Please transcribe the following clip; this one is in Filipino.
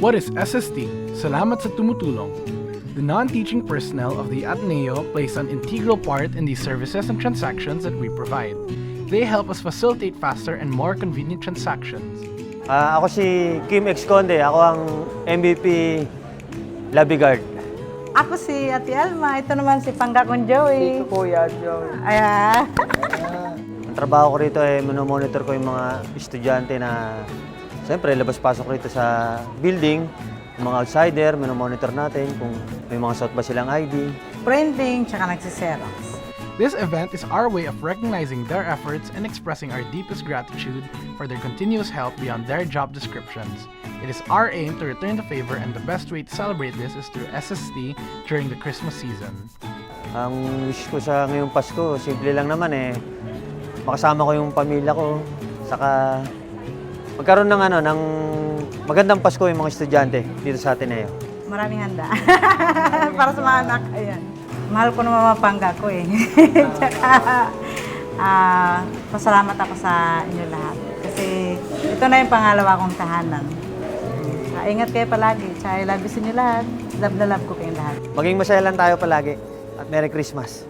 What is SST? Salamat sa tumutulong. The non-teaching personnel of the Ateneo plays an integral part in the services and transactions that we provide. They help us facilitate faster and more convenient transactions. Ako si Kim Exconde. Ako ang MVP Labigard. Ako si Ate Alma. Ito naman si Panggakon Joey. Si Kuya Joey. Ayan. Ang trabaho ko rito ay monitor ko yung mga estudyante na siyempre labas-pasok rito sa building. Yung mga outsider, monitor natin kung may mga suot ba silang ID. Printing, tsaka nagsiserox. This event is our way of recognizing their efforts and expressing our deepest gratitude for their continuous help beyond their job descriptions. It is our aim to return the favor, and the best way to celebrate this is through SST during the Christmas season. Ang wish ko sa ngayong Pasko, simple lang naman makasama ko yung pamilya ko, saka magkaroon ng magandang Pasko yung mga estudyante dito sa Ateneo. Maraming handa. Para sa mga anak. Ayan. Mahal ko naman mga pangga ko eh. Tsaka, pasalamat ako sa inyo lahat. Kasi ito na yung pangalawa kong tahanan. Ingat kayo palagi. Tsaka I love you sa inyo lahat. Love na love ko kayong lahat. Maging masaya lang tayo palagi at Merry Christmas!